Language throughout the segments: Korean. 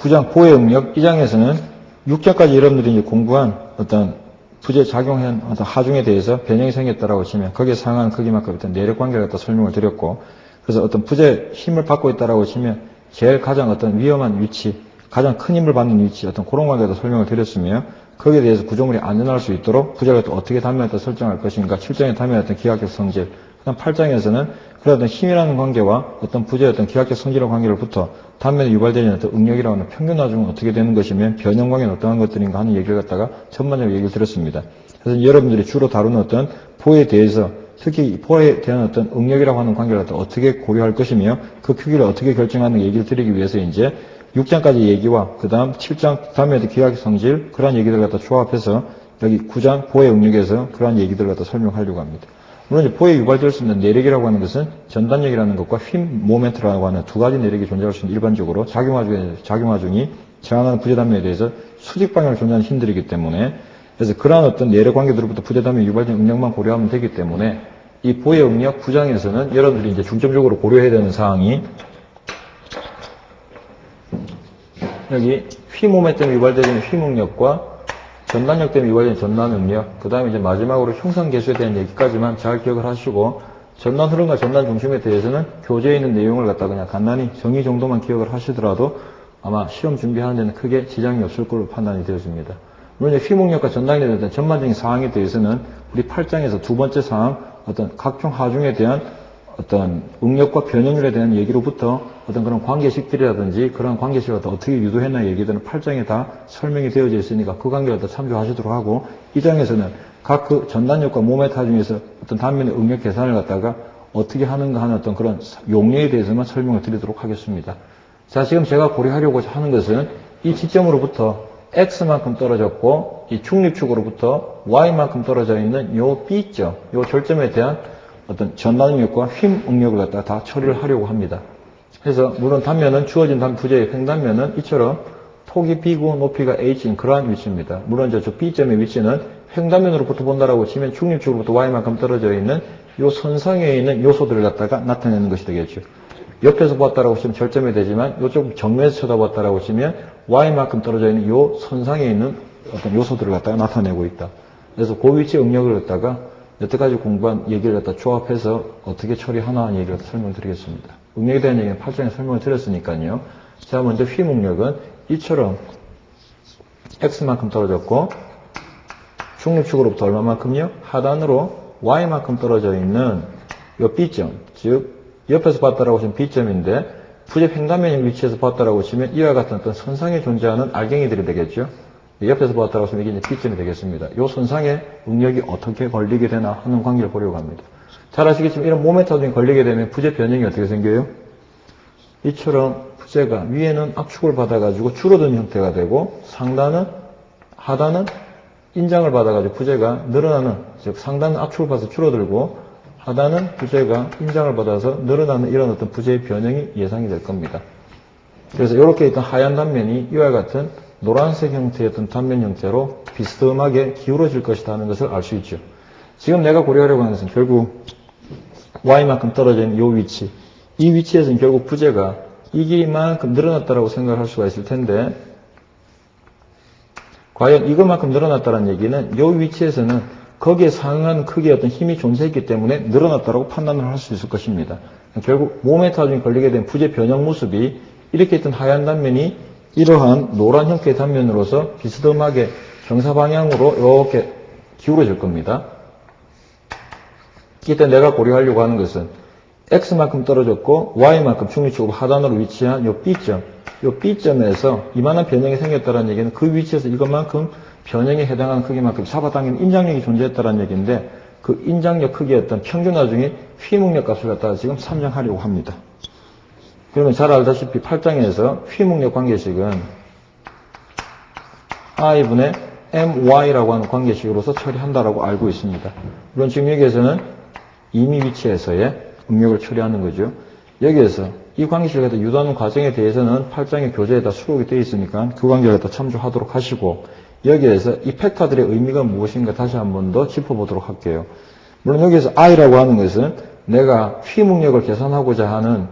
9장 보의 응력, 이 장에서는 6장까지 여러분들이 이제 공부한 어떤 부재 작용한 어떤 하중에 대해서 변형이 생겼다라고 치면 거기에 상한 크기만큼 어떤 내력 관계를 갖다 설명을 드렸고, 그래서 어떤 부재 힘을 받고 있다라고 치면 제일 가장 어떤 위험한 위치, 가장 큰 힘을 받는 위치, 어떤 그런 관계도 설명을 드렸으며, 거기에 대해서 구조물이 안전할 수 있도록 부재가 또 어떻게 단면에 설정할 것인가, 7장의 단면의 어떤 기하학적 성질, 그다음 8장에서는 그런 어떤 힘이라는 관계와 어떤 부재의 어떤 기하학적 성질의 관계로부터 단면에 유발되는 어떤 응력이라고 하는 평균 하중은 어떻게 되는 것이며 변형 관계는 어떠한 것들인가 하는 얘기를 갖다가 전반적으로 얘기를 드렸습니다. 그래서 여러분들이 주로 다루는 어떤 보에 대해서, 특히 보에 대한 어떤 응력이라고 하는 관계를 갖다 어떻게 고려할 것이며 그 크기를 어떻게 결정하는 얘기를 드리기 위해서 이제 6장까지 얘기와 그 다음 7장 단면의 기하학적 성질, 그러한 얘기들을 갖다 조합해서 여기 9장 보의 응력에서 그러한 얘기들을 갖다 설명하려고 합니다. 물론 이제 보에 유발될 수 있는 내력이라고 하는 것은 전단력이라는 것과 힘 모멘트라고 하는 두 가지 내력이 존재할 수 있는, 일반적으로 작용하중이 제한하는 부재 단면에 대해서 수직 방향을 존재하는 힘들이기 때문에, 그래서 그러한 어떤 내력 관계들로부터 부재 단면에 유발된 응력만 고려하면 되기 때문에 이 보의 응력 9장에서는 여러분들이 이제 중점적으로 고려해야 되는 사항이 여기 휘 모멘트 때문에 유발되는 휘 응력과 전단력 때문에 유발되는 전단 응력, 그 다음에 이제 마지막으로 형상 계수에 대한 얘기까지만 잘 기억을 하시고, 전단 흐름과 전단 중심에 대해서는 교재에 있는 내용을 갖다 그냥 간단히 정의 정도만 기억을 하시더라도 아마 시험 준비하는 데는 크게 지장이 없을 걸로 판단이 되어집니다. 물론 이제 휘목력과 전단력에 대한 전반적인 사항에 대해서는 우리 8장에서 두 번째 사항, 어떤 각종 하중에 대한 어떤 응력과 변형률에 대한 얘기로부터 어떤 그런 관계식들이라든지 그런 관계식을 어떻게 유도했나 얘기들은 8장에 다 설명이 되어져 있으니까 그 관계를 다 참조하시도록 하고, 이 장에서는 각 그 전단력과 모멘트 하중에서 어떤 단면의 응력 계산을 갖다가 어떻게 하는가 하는 어떤 그런 용례에 대해서만 설명을 드리도록 하겠습니다. 자, 지금 제가 고려하려고 하는 것은 이 지점으로부터 X만큼 떨어졌고 이 중립축으로부터 Y만큼 떨어져 있는 요 B점, 요 절점에 대한 어떤 전단 응력과 힘 응력을 갖다가 다 처리를 하려고 합니다. 그래서 물론 단면은 주어진 부재의 횡단면은 이처럼 폭이 B고 높이가 H인 그러한 위치입니다. 물론 저 B점의 위치는 횡단면으로부터 본다라고 치면 중립축으로부터 Y만큼 떨어져 있는 요 선상에 있는 요소들을 갖다가 나타내는 것이 되겠죠. 옆에서 봤다라고 치면 절점이 되지만 이쪽 정면에서 쳐다봤다라고 치면 Y만큼 떨어져 있는 요 선상에 있는 어떤 요소들을 갖다가 나타내고 있다. 그래서 그 위치 응력을 갖다가 여태까지 공부한 얘기를 갖다 조합해서 어떻게 처리하나 하는 얘기를 설명드리겠습니다. 응력에 대한 얘기는 8장에 설명을 드렸으니까요. 자, 먼저 휘 응력은 이처럼 X만큼 떨어졌고 중립축으로부터 얼마만큼요? 하단으로 Y만큼 떨어져 있는 요 B점, 즉 옆에서 봤다라고 치면 B점인데 부재 횡단면 위치에서 봤다라고 치면 이와 같은 어떤 선상에 존재하는 알갱이들이 되겠죠. 옆에서 봤다라고 치면 이게 이제 B점이 되겠습니다. 이 선상에 응력이 어떻게 걸리게 되나 하는 관계를 보려고 합니다. 잘 아시겠지만 이런 모멘텀이 걸리게 되면 부재 변형이 어떻게 생겨요? 이처럼 부재가 위에는 압축을 받아가지고 줄어든 형태가 되고 하단은 인장을 받아가지고 부재가 늘어나는, 즉 상단은 압축을 받아서 줄어들고 하단은 부재가 인장을 받아서 늘어나는 이런 어떤 부재의 변형이 예상이 될 겁니다. 그래서 이렇게 있던 하얀 단면이 이와 같은 노란색 형태의 어떤 단면 형태로 비스듬하게 기울어질 것이다 하는 것을 알 수 있죠. 지금 내가 고려하려고 하는 것은 결국 Y만큼 떨어져 있는 이 위치, 이 위치에서는 결국 부재가 이 길이만큼 늘어났다고 생각을 할 수가 있을 텐데, 과연 이것만큼 늘어났다는 얘기는 이 위치에서는 거기에 상응하는 크기의 어떤 힘이 존재했기 때문에 늘어났다고 판단을 할 수 있을 것입니다. 결국 모멘트 하중에 걸리게 된 부재 변형 모습이 이렇게 있던 하얀 단면이 이러한 노란 형태의 단면으로서 비스듬하게 경사 방향으로 이렇게 기울어질 겁니다. 이때 내가 고려하려고 하는 것은 X만큼 떨어졌고 Y만큼 중립축으로 하단으로 위치한 이 B점, 이 B점에서 이만한 변형이 생겼다는 얘기는 그 위치에서 이것만큼 변형에 해당하는 크기만큼 잡아당기는 인장력이 존재했다는 얘기인데, 그 인장력 크기의 어떤 평균 하중이 휘목력 값을 갖다가 지금 산정하려고 합니다. 그러면 잘 알다시피 8장에서 휘목력 관계식은 I분의 MY라고 하는 관계식으로서 처리한다라고 알고 있습니다. 물론 지금 여기에서는 임의 위치에서의 응력을 처리하는 거죠. 여기에서 이 관계식을 갖다 유도하는 과정에 대해서는 8장의 교재에다 수록이 되어 있으니까 그 관계를 갖다 참조하도록 하시고, 여기에서 이 팩터들의 의미가 무엇인가 다시 한 번 더 짚어보도록 할게요. 물론 여기에서 I라고 하는 것은 내가 휘목력을 계산하고자 하는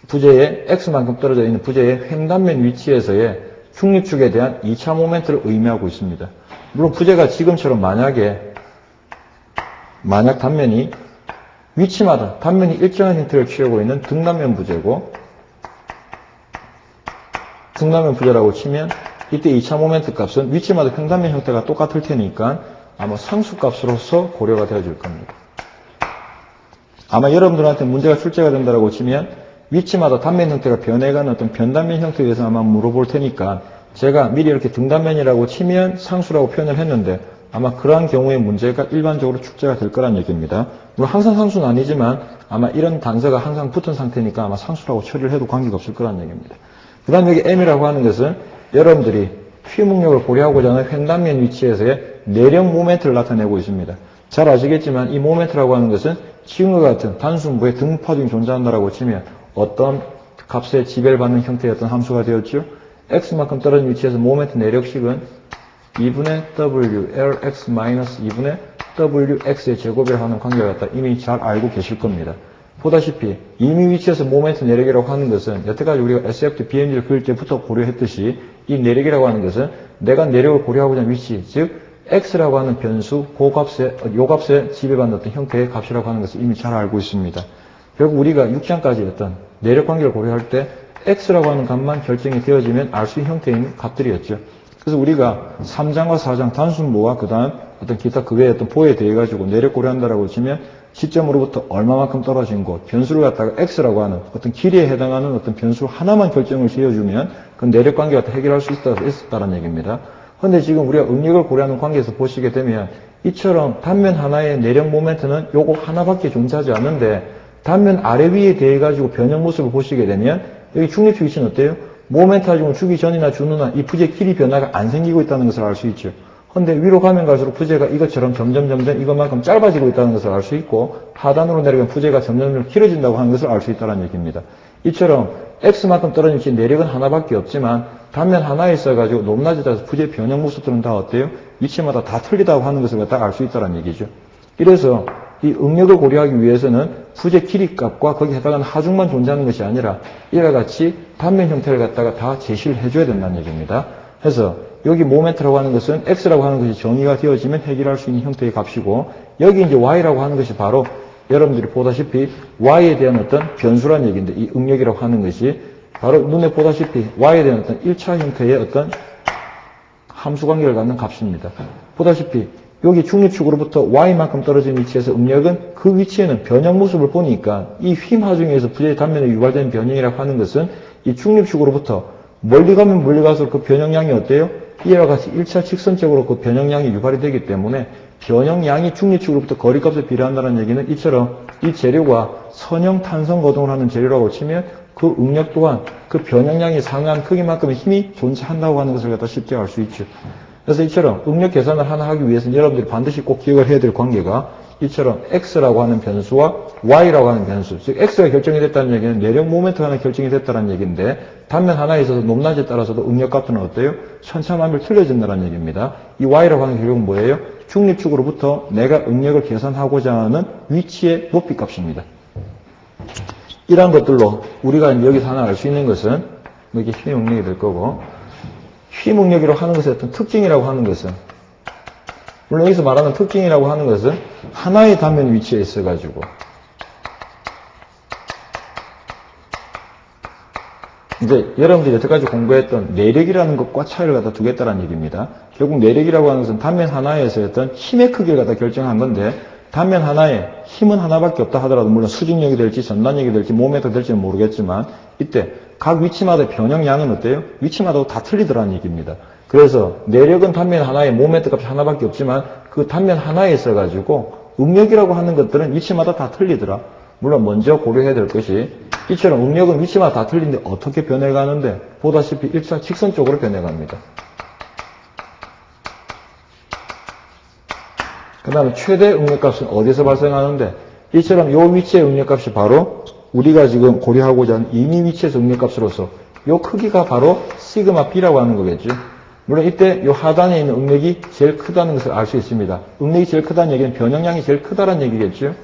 부재의 X만큼 떨어져 있는 부재의 횡단면 위치에서의 중립축에 대한 2차 모멘트를 의미하고 있습니다. 물론 부재가 지금처럼 만약 단면이 위치마다 단면이 일정한 형태를 취하고 있는 등단면 부재고 등단면 부재라고 치면 이때 2차 모멘트 값은 위치마다 횡단면 형태가 똑같을 테니까 아마 상수값으로서 고려가 되어질 겁니다. 아마 여러분들한테 문제가 출제가 된다고 치면 위치마다 단면 형태가 변해가는 어떤 변단면 형태에 대해서 아마 물어볼 테니까 제가 미리 이렇게 등단면이라고 치면 상수라고 표현을 했는데 아마 그러한 경우에 문제가 일반적으로 출제가 될 거란 얘기입니다. 물론 항상 상수는 아니지만 아마 이런 단서가 항상 붙은 상태니까 아마 상수라고 처리를 해도 관계가 없을 거란 얘기입니다. 그 다음 여기 M이라고 하는 것은 여러분들이 휘목력을 고려하고자 하는 횡단면 위치에서의 내력 모멘트를 나타내고 있습니다. 잘 아시겠지만 이 모멘트라고 하는 것은 지금과 같은 단순부의 등파중이 존재한다라고 치면 어떤 값에 지배를 받는 형태의 어떤 함수가 되었죠. X만큼 떨어진 위치에서 모멘트 내력식은 2분의 W, LX 마이너스 2분의 WX의 제곱이라고 하는 관계가 갖다 이미 잘 알고 계실 겁니다. 보다시피 이미 위치에서 모멘트 내력이라고 하는 것은 여태까지 우리가 SFT, BMG를 그릴 때부터 고려했듯이 이 내력이라고 하는 것은 내가 내력을 고려하고자 하는 위치, 즉 X라고 하는 변수, 요 값에 지배받는 어떤 형태의 값이라고 하는 것을 이미 잘 알고 있습니다. 결국 우리가 6장까지 어떤 내력 관계를 고려할 때 X라고 하는 값만 결정이 되어지면 알 수 있는 형태인 값들이었죠. 그래서 우리가 3장과 4장 단순모와 그 다음 어떤 기타 그 외의 어떤 보에 대해 가지고 내력 고려한다라고 치면 시점으로부터 얼마만큼 떨어진 곳, 변수를 갖다가 X라고 하는 어떤 길이에 해당하는 어떤 변수 하나만 결정을 지어주면 그 내력 관계가 해결할 수 있었다는 얘기입니다. 그런데 지금 우리가 응력을 고려하는 관계에서 보시게 되면 이처럼 단면 하나의 내력 모멘트는 요거 하나밖에 존재하지 않는데 단면 아래 위에 대해 가지고 변형 모습을 보시게 되면 여기 중립축 위치는 어때요? 모멘트 가지고 주기 전이나 준 후나 이 부재 길이 변화가 안 생기고 있다는 것을 알 수 있죠. 그런데 위로 가면 갈수록 부재가 이것처럼 점점 이것만큼 짧아지고 있다는 것을 알 수 있고 하단으로 내려가면 부재가 점점 길어진다고 하는 것을 알 수 있다는 얘기입니다. 이처럼 X만큼 떨어진 위치 내력은 하나밖에 없지만 단면 하나에 있어가지고 높낮이 따라서 부재 변형 모습들은 다 어때요? 위치마다 다 틀리다고 하는 것을 갖다 알 수 있다는 얘기죠. 이래서 이 응력을 고려하기 위해서는 부재 길이 값과 거기에 해당하는 하중만 존재하는 것이 아니라 이와 같이 단면 형태를 갖다가 다 제시를 해줘야 된다는 얘기입니다. 그래서 여기 모멘트라고 하는 것은 X라고 하는 것이 정의가 되어지면 해결할 수 있는 형태의 값이고 여기 이제 Y라고 하는 것이 바로 여러분들이 보다시피 Y에 대한 어떤 변수란 얘기인데 이 응력이라고 하는 것이 바로 눈에 보다시피 Y에 대한 어떤 1차 형태의 어떤 함수 관계를 갖는 값입니다. 보다시피 여기 중립축으로부터 Y만큼 떨어진 위치에서 응력은 그 위치에는 변형 모습을 보니까 이 휨 하중에서 부재의 단면에 유발된 변형이라고 하는 것은 이 중립축으로부터 멀리 가면 멀리 갈수록 그 변형량이 어때요? 이와 같이 1차 직선적으로 그 변형량이 유발이 되기 때문에 변형량이 중립축으로부터 거리값에 비례한다는 얘기는 이처럼 이 재료가 선형 탄성 거동을 하는 재료라고 치면 그 응력 또한 그 변형량이 상한 크기만큼의 힘이 존재한다고 하는 것을 갖다 쉽게 알 수 있죠. 그래서 이처럼 응력 계산을 하나 하기 위해서는 여러분들이 반드시 꼭 기억을 해야 될 관계가 이처럼 X라고 하는 변수와 Y라고 하는 변수, 즉 X가 결정이 됐다는 얘기는 내력 모멘트가 하나 결정이 됐다는 얘기인데 단면 하나에 있어서 높낮이에 따라서도 응력 값은 어때요? 천차만별 틀려진다는 얘기입니다. 이 Y라고 하는 결국은 뭐예요? 중립축으로부터 내가 응력을 계산하고자 하는 위치의 높이 값입니다. 이러한 것들로 우리가 여기서 하나 알 수 있는 것은 이게 휘 응력이 될 거고 휘 응력이라고 하는 것의 어떤 특징이라고 하는 것은 물론 여기서 말하는 특징이라고 하는 것은 하나의 단면 위치에 있어가지고 이제 여러분들이 여태까지 공부했던 내력이라는 것과 차이를 갖다 두겠다는 얘기입니다. 결국 내력이라고 하는 것은 단면 하나에서 어떤 힘의 크기를 갖다 결정한 건데 단면 하나에 힘은 하나밖에 없다 하더라도 물론 수직력이 될지 전단력이 될지 모멘트가 될지는 모르겠지만 이때 각 위치마다 변형량은 어때요? 위치마다 다 틀리더라는 얘기입니다. 그래서 내력은 단면 하나에 모멘트 값이 하나밖에 없지만 그 단면 하나에 있어가지고 응력이라고 하는 것들은 위치마다 다 틀리더라. 물론 먼저 고려해야 될 것이 이처럼 응력은 위치마다 다 틀린데 어떻게 변해가는데 보다시피 1차 직선적으로 변해갑니다. 그 다음에 최대 응력값은 어디서 발생하는데 이처럼 이 위치의 응력값이 바로 우리가 지금 고려하고자 하는 이미 위치에서 응력값으로서 이 크기가 바로 시그마 B라고 하는 거겠죠. 물론 이때 이 하단에 있는 응력이 제일 크다는 것을 알 수 있습니다. 응력이 제일 크다는 얘기는 변형량이 제일 크다는 얘기겠죠.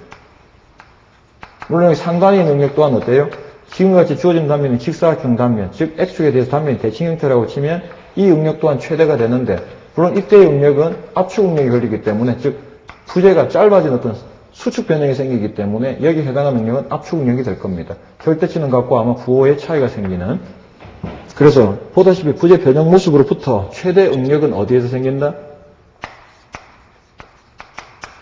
물론 여기 상단에 있는 응력 또한 어때요? 지금같이 주어진 단면은 직사각형 단면, 즉 X축에 대해서 단면이 대칭 형태라고 치면 이 응력 또한 최대가 되는데, 물론 이때의 응력은 압축 응력이 걸리기 때문에, 즉 부재가 짧아진 어떤 수축 변형이 생기기 때문에 여기에 해당하는 응력은 압축 응력이 될 겁니다. 절대치는 같고 아마 부호의 차이가 생기는. 그래서 보다시피 부재 변형 모습으로부터 최대 응력은 어디에서 생긴다?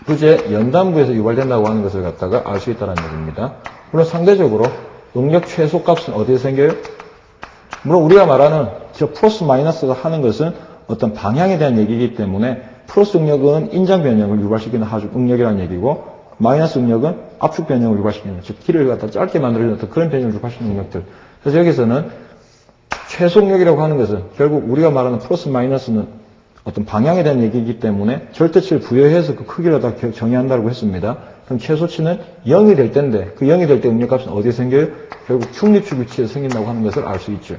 부재 연단부에서 유발된다고 하는 것을 갖다가 알 수 있다는 얘기입니다. 물론 상대적으로 응력 최소값은 어디에서 생겨요? 물론 우리가 말하는 저 플러스 마이너스가 하는 것은 어떤 방향에 대한 얘기이기 때문에 플러스 응력은 인장 변형을 유발시키는 하중 응력이라는 얘기고, 마이너스 응력은 압축 변형을 유발시키는, 즉 길을 갖다 짧게 만들어주는 어떤 그런 변형을 유발시키는 응력들. 그래서 여기서는 최소 응력이라고 하는 것은 결국 우리가 말하는 플러스 마이너스는 어떤 방향에 대한 얘기이기 때문에 절대치를 부여해서 그 크기를 다 정의한다고 했습니다. 그럼 최소치는 0이 될 때인데, 그 0이 될 때 응력값은 어디에 생겨요? 결국 중립축 위치에서 생긴다고 하는 것을 알 수 있죠.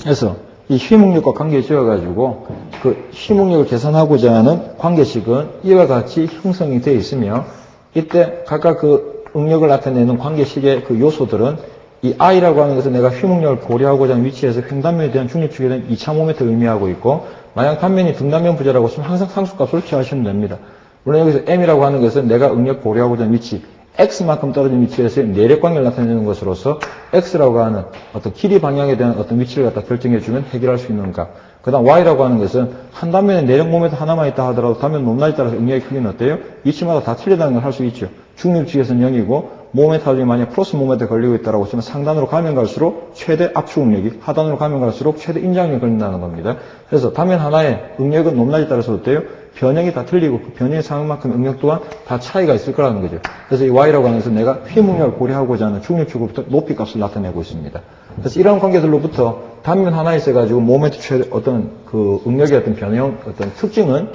그래서 이 힘응력과 관계 지어가지고 그 힘응력을 계산하고자 하는 관계식은 이와 같이 형성이 되어 있으며, 이때 각각 그 응력을 나타내는 관계식의 그 요소들은 이 I라고 하는 것은 내가 힘응력을 고려하고자 하는 위치에서 횡단면에 대한 중립축에 대한 2차 모멘트를 의미하고 있고, 만약 단면이 등단면 부재라고 하시면 항상 상수값으로 취하시면 됩니다. 물론 여기서 M이라고 하는 것은 내가 응력 고려하고자 하는 위치, X만큼 떨어진 위치에서의 내력 관계를 나타내는 것으로서 X라고 하는 어떤 길이 방향에 대한 어떤 위치를 갖다 결정해주면 해결할 수 있는 값. 그 다음 Y라고 하는 것은 한 단면에 내력 모멘트 하나만 있다 하더라도 단면 높낮이 따라서 응력의 크기는 어때요? 위치마다 다 틀리다는 걸 할 수 있죠. 중립축에서는 0이고, 모멘트 하중에 만약 플러스 모멘트가 걸리고 있다고 하시면 상단으로 가면 갈수록 최대 압축 응력이, 하단으로 가면 갈수록 최대 인장력이 걸린다는 겁니다. 그래서 단면 하나에 응력은 높낮이 따라서 어때요? 변형이 다 틀리고 그 변형의 상황만큼 응력 또한 다 차이가 있을 거라는 거죠. 그래서 이 Y라고 하는 것은 내가 휘응력을 고려하고자 하는 중립축으로부터 높이값을 나타내고 있습니다. 그래서 이런 관계들로부터 단면 하나에 있어가지고 모멘트 최대 어떤 그 응력의 어떤 변형, 어떤 특징은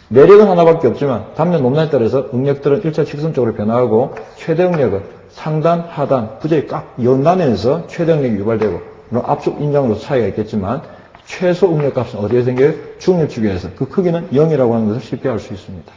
내력은 하나밖에 없지만 단면 높낮이 따라서 응력들은 일차 직선적으로 변화하고, 최대 응력은 상단, 하단, 부재의 각 연단에서 최대 응력이 유발되고, 물론 압축 인장으로서 차이가 있겠지만 최소 응력값은 어디에 생겨요? 중립축에서. 그 크기는 0이라고 하는 것을 쉽게 알 수 있습니다.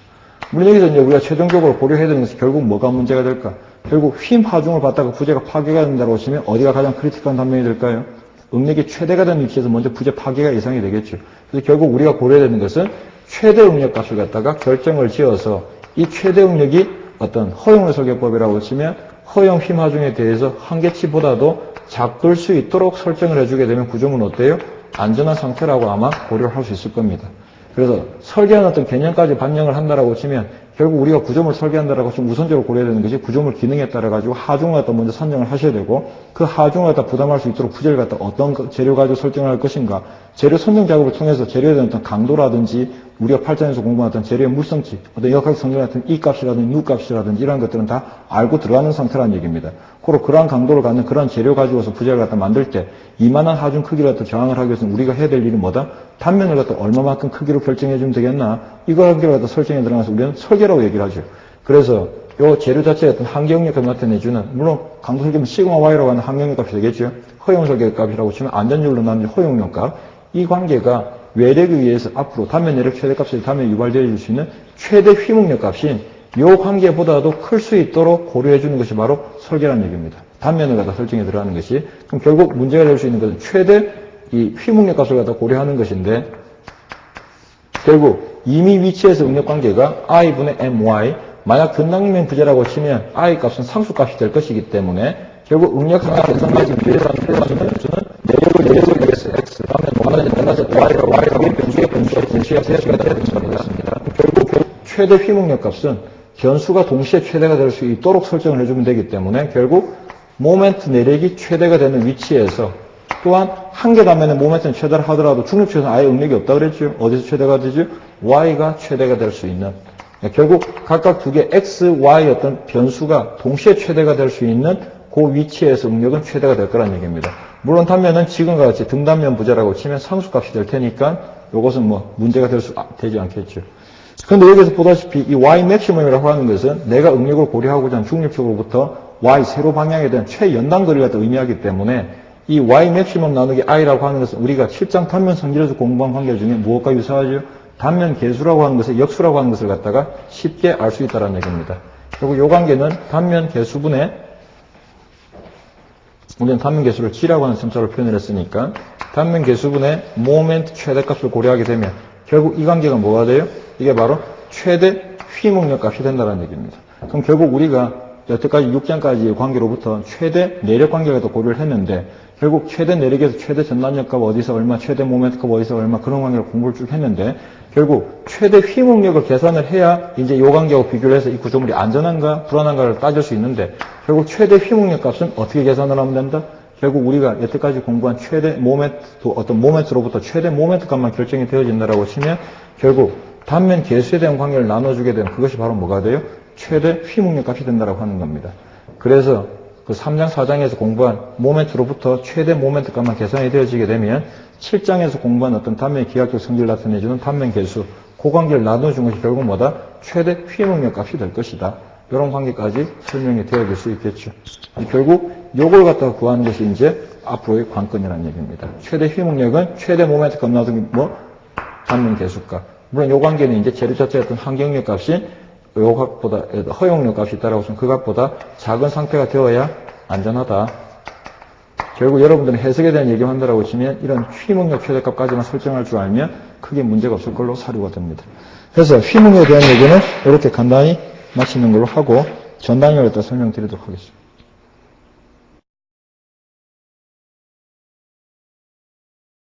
물론 여기서 이제 우리가 최종적으로 고려해야 되는 것은 결국 뭐가 문제가 될까? 결국 힘 하중을 받다가 부재가 파괴가 된다고 하시면 어디가 가장 크리티컬한 단면이 될까요? 응력이 최대가 되는 위치에서 먼저 부재 파괴가 예상이 되겠죠. 그래서 결국 우리가 고려해야 되는 것은 최대 응력값을 갖다가 결정을 지어서 이 최대 응력이 어떤 허용의 설계법이라고 치면 허용 힘 하중에 대해서 한계치보다도 작을 수 있도록 설정을 해주게 되면 구조물은 어때요? 안전한 상태라고 아마 고려를 할 수 있을 겁니다. 그래서 설계하는 어떤 개념까지 반영을 한다라고 치면 결국 우리가 구조물 설계한다라고 치면 우선적으로 고려해야 되는 것이 구조물 기능에 따라 가지고 하중을 갖다 먼저 선정을 하셔야 되고, 그 하중을 갖다 부담할 수 있도록 부재를 갖다 어떤 재료 가지고 설정을 할 것인가, 재료 선정 작업을 통해서 재료에 대한 어떤 강도라든지 우리가 8장에서 공부한 어떤 재료의 물성치, 어떤 역학 성질 같은 E 값이라든지 U 값이라든지 이런 것들은 다 알고 들어가는 상태라는 얘기입니다. 고로 그러한 강도를 갖는 그러한 재료 가지고서 부재를 갖다 만들 때 이만한 하중 크기를 갖다 저항을 하기 위해서는 우리가 해야 될 일이 뭐다? 단면을 갖다 얼마만큼 크기로 결정해 주면 되겠나? 이걸 갖다 설정해 들어가서 우리는 설계라고 얘기를 하죠. 그래서 요 재료 자체의 어떤 한계응력값을 나타내주는, 물론 강도 설계면 시그마 Y라고 하는 한계응력값이 되겠죠. 허용 설계값이라고 치면 안전율로 나눈 허용력값. 이 관계가 외력에 의해서 앞으로 단면 내력 최대값이 단면에 유발되어 줄 수 있는 최대 휘응력 값인 이 관계보다도 클 수 있도록 고려해 주는 것이 바로 설계라는 얘기입니다. 단면을 갖다 설정해 들어가는 것이. 그럼 결국 문제가 될 수 있는 것은 최대 이 휘응력 값을 갖다 고려하는 것인데, 결국 이미 위치에서 응력 관계가 I분의 MY, 만약 근당면 부재라고 치면 I 값은 상수값이 될 것이기 때문에 결국 응력 하나 계산까지 비례하는 내력을 위해서 X, 다음에 뭐하는지 변화해서 Y라고 변수가 세수가 되는 것입니다. 결국 최대 휘응력 값은 변수가 동시에 최대가 될 수 있도록 설정을 해주면 되기 때문에 결국 모멘트 내력이 최대가 되는 위치에서, 또한 한 개 단면의 모멘트는 최대를 하더라도 중립축에서는 아예 응력이 없다고 그랬죠. 어디서 최대가 되죠? Y가 최대가 될 수 있는, 결국 각각 두 개 X, Y 어떤 변수가 동시에 최대가 될 수 있는 그 위치에서 응력은 최대가 될 거란 얘기입니다. 물론 단면은 지금과 같이 등단면 부재라고 치면 상수값이 될 테니까 이것은 뭐 문제가 되지 않겠죠. 그런데 여기서 보다시피 이 Y 맥시멈이라고 하는 것은 내가 응력을 고려하고자 하는 중립축으로부터 Y 세로 방향에 대한 최연단 거리를 갖다 의미하기 때문에 이 Y 맥시멈 나누기 I라고 하는 것은 우리가 7장 단면 성질에서 공부한 관계 중에 무엇과 유사하죠? 단면 개수라고 하는 것을 역수라고 하는 것을 갖다가 쉽게 알 수 있다는 얘기입니다. 그리고 이 관계는 단면 개수분의 우리는 단면 계수를 G라고 하는 셈자로 표현을 했으니까 단면 계수분의 모멘트 최대값을 고려하게 되면 결국 이 관계가 뭐가 돼요? 이게 바로 최대 휘목력 값이 된다는 얘기입니다. 그럼 결국 우리가 여태까지 6장까지의 관계로부터 최대 내력 관계가 더 고려를 했는데 결국 최대 내력에서 최대 전단력 값 어디서 얼마, 최대 모멘트 값 어디서 얼마 그런 관계를 공부를 쭉 했는데 결국 최대 휘목력을 계산을 해야 이제 이 관계하고 비교를 해서 이 구조물이 안전한가 불안한가를 따질 수 있는데 결국 최대 휘목력 값은 어떻게 계산을 하면 된다? 결국 우리가 여태까지 공부한 최대 모멘트, 어떤 모멘트로부터 최대 모멘트 값만 결정이 되어진다라고 치면 결국 단면 계수에 대한 관계를 나눠주게 되면 그것이 바로 뭐가 돼요? 최대 휘목력 값이 된다라고 하는 겁니다. 그래서 그 3장, 4장에서 공부한 모멘트로부터 최대 모멘트 값만 계산이 되어지게 되면 7장에서 공부한 어떤 단면의 기하학적 성질을 나타내주는 단면 계수, 그 관계를 나눠준 것이 결국 뭐다? 최대 휘목력 값이 될 것이다. 이런 관계까지 설명이 되어질 수 있겠죠. 결국 요걸 갖다가 구하는 것이 이제 앞으로의 관건이라는 얘기입니다. 최대 휘목력은 최대 모멘트 값 나누기 단면 계수값. 물론 요 관계는 이제 재료 자체의 어떤 환경력 값이 요 값보다 허용력 값이 있다라고 하면 그 값보다 작은 상태가 되어야 안전하다. 결국 여러분들은 해석에 대한 얘기를 한다라고 치면 이런 휘목력 최대값까지만 설정할 줄 알면 크게 문제가 없을 걸로 사료가 됩니다. 그래서 휘목력에 대한 얘기는 이렇게 간단히 마치는 걸로 하고 전단력을 또 설명드리도록 하겠습니다.